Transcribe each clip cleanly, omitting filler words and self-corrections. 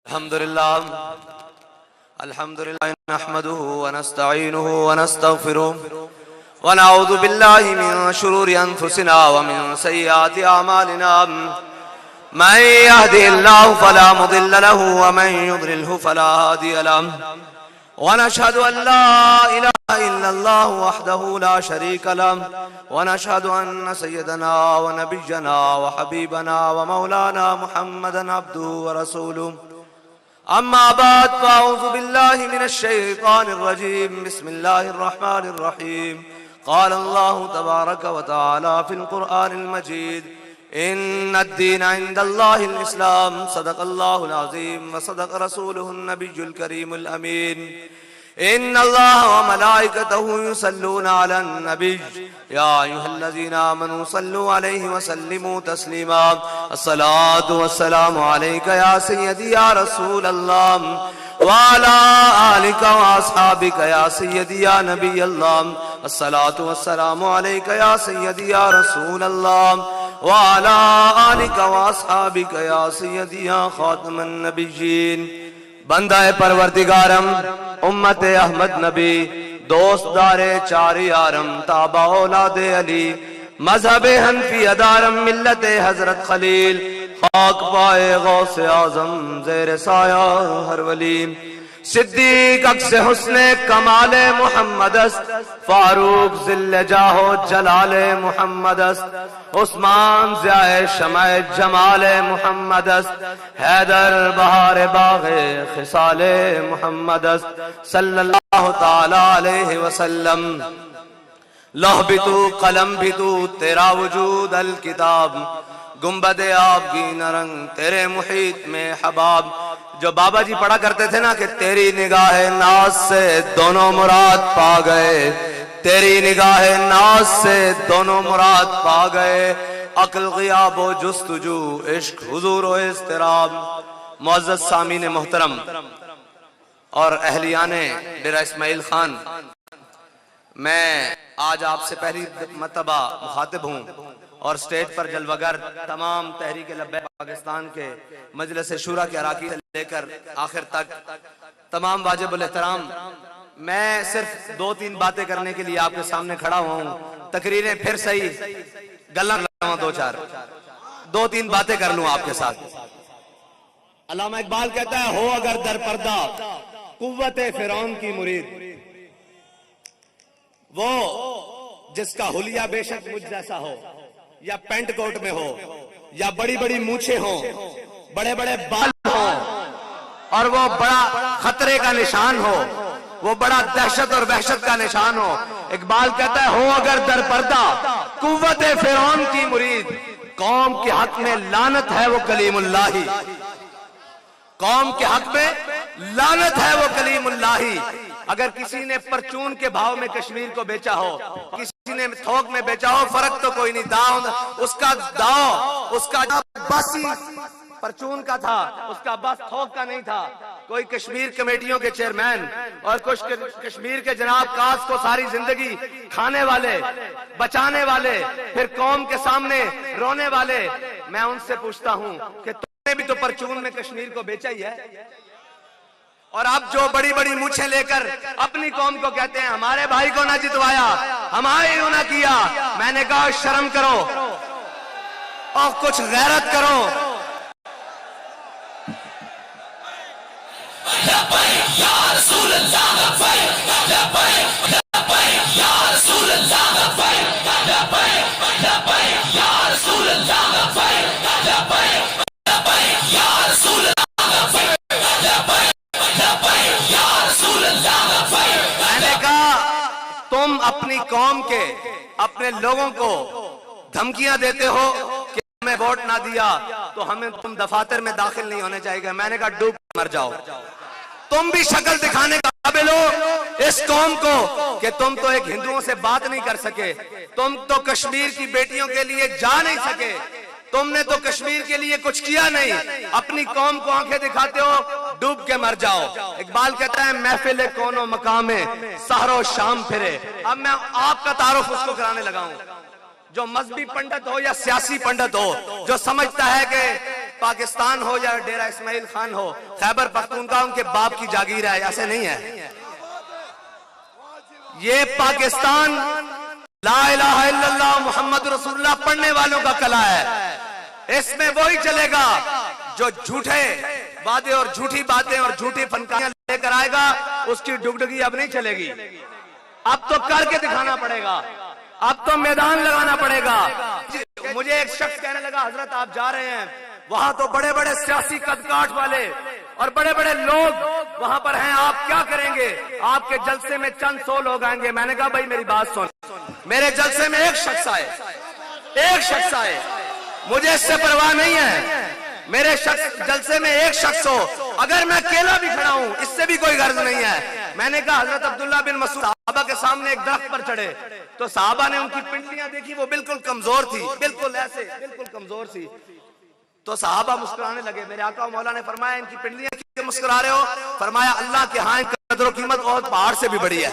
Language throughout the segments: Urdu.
الحمد لله نحمده ونستعينه ونستغفره ونعوذ بالله من شرور أنفسنا ومن سيئات أعمالنا من يهده الله فلا مضل له ومن يضلله فلا هادي له ونشهد أن لا إله إلا الله وحده لا شريك له ونشهد أن سيدنا ونبينا وحبيبنا ومولانا محمدا عبده ورسوله أما بعد فأعوذ بالله من الشيطان الرجيم بسم الله الرحمن الرحيم قال الله تبارك وتعالى في القرآن المجيد إن الدين عند الله الإسلام صدق الله العظيم وصدق رسوله النبي الكريم الأمين إن الله وملائكته يصلون على النبي يا أيها الذين آمنوا صلوا عليه وسلموا تسليما الصلاة والسلام عليك يا سيدي يا رسول الله وعلى آلك وأصحابك يا سيدي يا نبي الله الصلاة والسلام عليك يا سيدي يا رسول الله وعلى آلك وأصحابك يا سيدي يا خاتم النبيين بندہ پروردگارم امت احمد نبی دوست دار چار یارم تابع اولاد علی مذہب حنفی ادارم ملت حضرت خلیل خاک پائے غوث اعظم زیر سایہ ہر ولی صدیق عکس حسن کمال محمد است فاروق ذل جاہ و جلال محمد است عثمان ضیاء شمع جمال محمد است حیدر بہار باغ خصال محمد است صلی اللہ تعالی علیہ وسلم لوح بھی تو قلم بھی تو تیرا وجود الکتاب گنبد آبگین رنگ تیرے محیط میں حباب جو بابا جی پڑھا کرتے تھے نا کہ تیری نگاہ ناز سے دونوں مراد پا گئے تیری نگاہ ناز سے دونوں مراد پا گئے عقل غیاب و جستجو عشق حضور و اضطراب معزز سامعین محترم اور اہلیان ڈیرہ اسماعیل خان میں آج آپ سے پہلی مرتبہ مخاطب ہوں اور سٹیج پر جلوگر تمام تحریک لبیک پاکستان کے مجلس شورا کے اراکین سے لے کر آخر تک تمام واجب الاحترام میں صرف دو تین باتیں کرنے کے لیے آپ کے سامنے کھڑا ہوا ہوں تقریریں پھر صحیح گلہ دو تین باتیں کر لوں آپ کے ساتھ علامہ اقبال کہتا ہے ہو اگر در پردہ قوت فرعون کی مرید وہ جس کا حلیہ بے شک مجھ جیسا ہو یا پینٹ کوٹ میں ہو یا بڑی بڑی مونچھیں ہوں بڑے بڑے بال ہوں اور وہ بڑا خطرے کا نشان ہو وہ بڑا دہشت اور وحشت کا نشان ہو اقبال کہتا ہے ہو اگر در پردہ قوت فرعون کی مرید قوم کے حق میں لعنت ہے وہ کلیم اللہ ہی قوم کے حق میں لعنت ہے وہ کلیم اللہ ہی اگر کسی نے پرچون کے بھاؤ میں کشمیر کو بیچا ہو کسی نے تھوک میں بیچا ہو فرق تو کوئی نہیں اس کا باسی پرچون کا تھا اس کا بس تھوک کا نہیں تھا کوئی کشمیر کمیٹیوں کے چیئرمین اور کچھ کشمیر کے جناب کاس کو ساری زندگی کھانے والے بچانے والے پھر قوم کے سامنے رونے والے میں ان سے پوچھتا ہوں کہ تم نے بھی تو پرچون میں کشمیر کو بیچا ہی ہے اور اب جو بڑی بڑی مونچھیں لے کر اپنی قوم کو کہتے ہیں ہمارے بھائی کو نہ جتوایا ہمارے نہ کیا میں نے کہا شرم کرو اور کچھ غیرت کرو تم اپنی قوم کے اپنے لوگوں کو دھمکیاں دیتے ہو کہ ہمیں ووٹ نہ دیا تو ہمیں تم دفاتر میں داخل نہیں ہونے چاہیے میں نے کہا ڈوب مر جاؤ تم بھی شکل دکھانے کا قابل ہو اس قوم کو کہ تم تو ایک ہندوؤں سے بات نہیں کر سکے تم تو کشمیر کی بیٹیوں کے لیے جا نہیں سکے تم نے تو کشمیر کے لیے کچھ کیا نہیں اپنی قوم کو آنکھیں دکھاتے ہو ڈوب کے مر جاؤ اقبال کہتا ہے محفل کون و مقام سحر و شام پھرے اب میں آپ کا تعارف اس کو کرانے لگا ہوں جو مذہبی پنڈت ہو یا سیاسی پنڈت ہو جو سمجھتا ہے کہ پاکستان ہو یا ڈیرہ اسماعیل خان ہو، خیبر پختونخوا ان کے باپ کی جاگیر ہے، ایسے نہیں ہے. یہ پاکستان لا الہ الا اللہ محمد رسول اللہ پڑھنے والوں کا قلعہ ہے. اس میں وہی چلے گا جو جھوٹے وعدے اور جھوٹی باتیں اور جھوٹی فنکاریاں لے کر آئے گا. اس کی ڈگڈگی اب نہیں چلے گی، اب تو کر کے دکھانا پڑے گا، اب تو میدان لگانا پڑے گا. مجھے ایک شخص کہنے لگا حضرت آپ جا رہے ہیں وہاں تو بڑے بڑے سیاسی قد کاٹ والے اور بڑے بڑے لوگ وہاں پر ہیں، آپ کیا کریں گے؟ آپ کے جلسے میں چند 100 لوگ آئیں گے. میں نے کہا بھائی میری بات سن، میرے جلسے میں ایک شخص آئے، مجھے اس سے پرواہ نہیں ہے. میرے جلسے میں ایک شخص ہو، اگر میں اکیلا بھی کھڑا ہوں اس سے بھی کوئی غرض نہیں ہے. میں نے کہا حضرت عبداللہ بن مسعود صحابہ کے سامنے ایک درخت پر چڑھے تو صحابہ نے ان کی پنڈلیاں دیکھی، وہ بالکل کمزور تھی، بالکل ایسے بالکل کمزور تھی. تو صحابہ مسکرانے لگے. میرے آقا و مولا نے فرمایا ان کی پنڈلیاں کیوں مسکرا رہے ہو؟ فرمایا اللہ کے ہاں قدر و قیمت اور پہاڑ سے بھی بڑی ہے.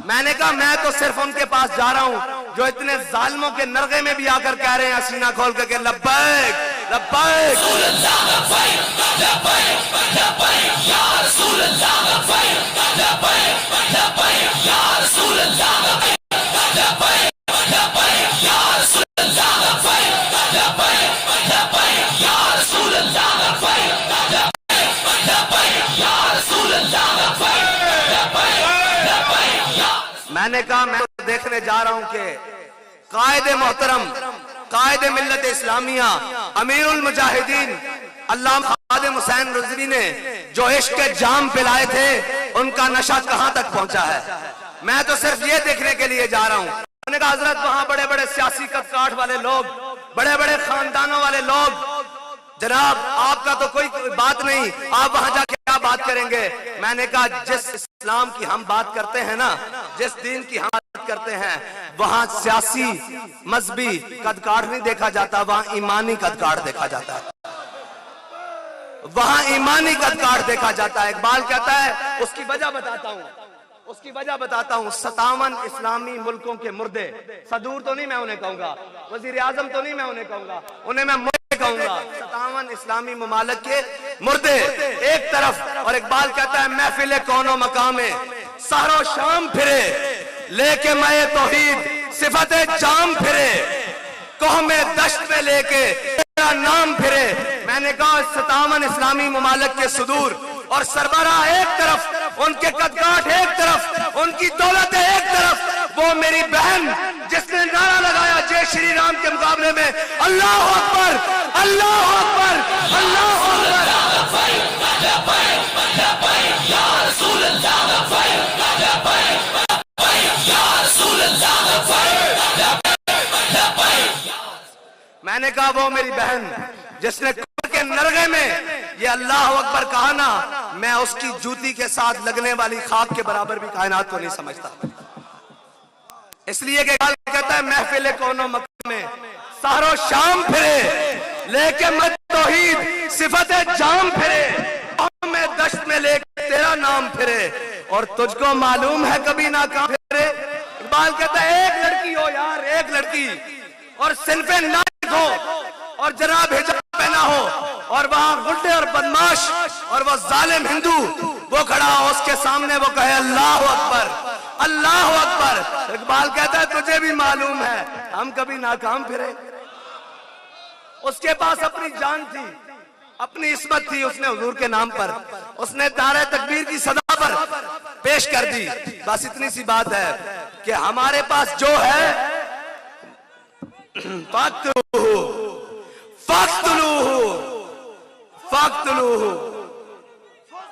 میں نے کہا میں تو صرف ان کے پاس جا رہا ہوں جو اتنے ظالموں کے نرغے میں بھی آ کر کہہ رہے ہیں سینہ کھول کر کہ لبیک لبیک رسول اللہ لبیک لبیک لبیک یا رسول اللہ لبیک لبیک لبیک یا رسول اللہ لبیک لبیک لبیک یا رسول اللہ لبیک لبیک لبیک یا رسول اللہ لبیک لبیک لبیک یا رسول اللہ لبیک. میں نے کہا میں دیکھنے جا رہا ہوں کہ قائد محترم، قائد ملت اسلامیہ، امیر المجاہدین علامہ خادم حسین رضوی نے جو عشق جام پلائے تھے ان کا نشہ کہاں تک پہنچا ہے. میں تو صرف یہ دیکھنے کے لیے جا رہا ہوں. میں نے کہا حضرت وہاں بڑے بڑے سیاسی قد کاٹ والے لوگ، بڑے بڑے خاندانوں والے لوگ، جناب آپ کا تو کوئی بات نہیں، آپ وہاں جا کے کیا بات کریں گے؟ میں نے کہا جس اسلام کی ہم بات کرتے ہیں نا، جس دین کی ہم بات کرتے ہیں وہاں سیاسی مذہبی قد کاٹ نہیں دیکھا جاتا، وہاں ایمانی قد کاٹ دیکھا جاتا ہے، وہاں ایمانی قد کاٹ دیکھا جاتا ہے. اقبال کہتا ہے اس کی وجہ بتاتا ہوں 57 اسلامی ملکوں کے مردے، صدور تو نہیں میں انہیں کہوں گا، وزیر اعظم تو نہیں میں انہیں کہوں گا، انہیں میں کہوں گا 57 اسلامی ممالک کے مردے ایک طرف. اور اقبال کہتا ہے محفل کون و مقام سحر و شام پھرے لے کے میں توحید صفت جام پھرے، قوم دشت میں لے کے تیرا نام پھرے. میں نے کہا 57 اسلامی ممالک کے صدور اور سربراہ ایک طرف، ان کے قدکاٹ ایک طرف، ان کی دولت ایک طرف، وہ میری بہن جس نے نعرہ لگایا جے شری رام کے مقابلے میں اللہ اکبر اللہ اکبر اللہ اکبر یا رسول اللہ یا رسول اللہ. میں نے کہا وہ میری بہن جس نے کے نرغے میں یہ اللہ اکبر کہا نا، میں اس کی جوتی کے ساتھ لگنے والی خاک کے برابر بھی کائنات کو نہیں سمجھتا. اس لیے کہ کہتا ہے محفل کون و مقام میں سحر و شام پھرے لے کے مت توحید صفت جام پھرے، میں دشت میں لے کے تیرا نام پھرے اور تجھ کو معلوم ہے کبھی ناکام پھرے. اقبال کہتا ہے ایک لڑکی ہو یار، ایک لڑکی اور صنف نائک ہو اور جناب حجاب پہنا ہو اور وہاں غڈے اور بدماش اور وہ ظالم ہندو وہ کھڑا ہو، اس کے سامنے وہ کہے اللہ اکبر اللہ اکبر. اقبال کہتا ہے تجھے بھی معلوم ہے ہم کبھی ناکام پھرے. اس کے پاس اپنی جان تھی، اپنی عصمت تھی، اس نے حضور کے نام پر اس نے نعرہ تکبیر کی صدا پر پیش کر دی. بس اتنی سی بات ہے کہ ہمارے پاس جو ہے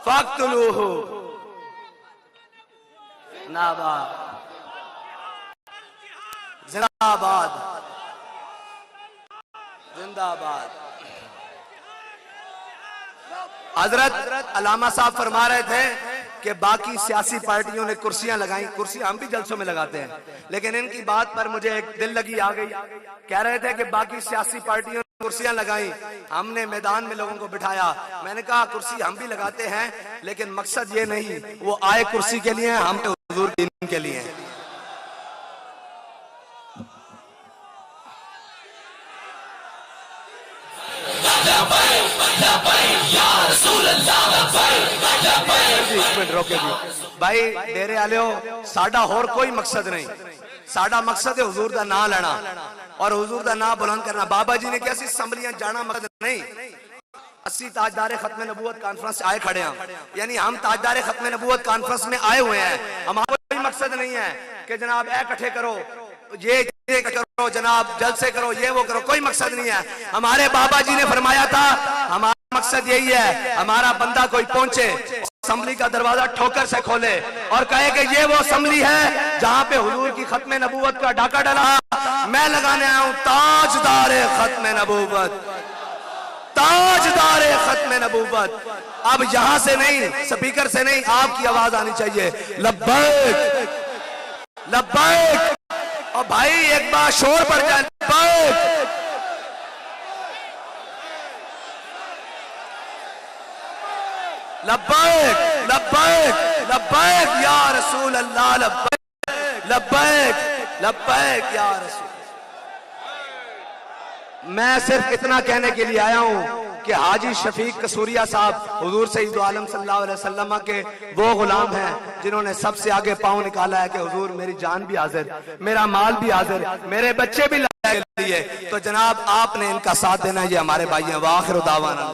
فاقتلوہ ناباد زندہ آباد زندہ آباد. حضرت علامہ صاحب فرما رہے تھے کہ باقی سیاسی پارٹیوں نے کرسیاں لگائیں، کرسی ہم بھی جلسوں میں لگاتے ہیں، لیکن ان کی بات پر مجھے ایک دل لگی آ گئی. کہہ رہے تھے کہ باقی سیاسی پارٹیوں نے کرسیاں لگائیں، ہم نے میدان میں لوگوں کو بٹھایا. میں نے کہا کرسی ہم بھی لگاتے ہیں لیکن مقصد یہ نہیں وہ آئے کرسی کے لیے، ہم حضور دین کے لیے. منٹ روکے جی بھائی ڈیرے والےو ساڈا ہور کوئی مقصد نہیں ساڈا مقصد ہے حضور دا نام لینا اور حضور دا نام بلند کرنا بابا جی نے کیا سی اسمبلیاں جانا مقصد نہیں اسی تاجدار ختم نبوت کانفرنس آئے کھڑے ہیں یعنی ہم تاجدار ختم نبوت کانفرنس میں آئے ہوئے ہیں ہمارا کوئی مقصد نہیں ہے کہ جناب اے کٹھے کرو یہ کرو جناب جلسے کرو یہ وہ کرو کوئی مقصد نہیں ہے ہمارے بابا جی نے فرمایا تھا ہمارا مقصد یہی ہے ہمارا بندہ کوئی پہنچے اسمبلی کا دروازہ ٹھوکر سے کھولے اور کہے کہ یہ وہ اسمبلی ہے جہاں پہ حضور کی ختم نبوت کا ڈاکہ ڈلا میں لگانے آیا ہوں تاجدار ختم نبوت تاجدار ختم نبوت اب یہاں سے نہیں سپیکر سے نہیں آپ کی آواز آنی چاہیے لبیک لبیک اور بھائی ایک بار شور پڑ جائے لبیک لبیک لبیک لبیک یا رسول اللہ لبیک لبیک لبیک یا رسول میں صرف اتنا کہنے کے لیے آیا ہوں کہ حاجی شفیق قصوریہ صاحب حضور سید عالم صلی اللہ علیہ وسلم کے وہ غلام ہیں جنہوں نے سب سے آگے پاؤں نکالا ہے کہ حضور میری جان بھی حاضر میرا مال بھی حاضر میرے بچے بھی لائے لیے تو جناب آپ نے ان کا ساتھ دینا یہ ہمارے بھائی ہیں وآخر دعوانا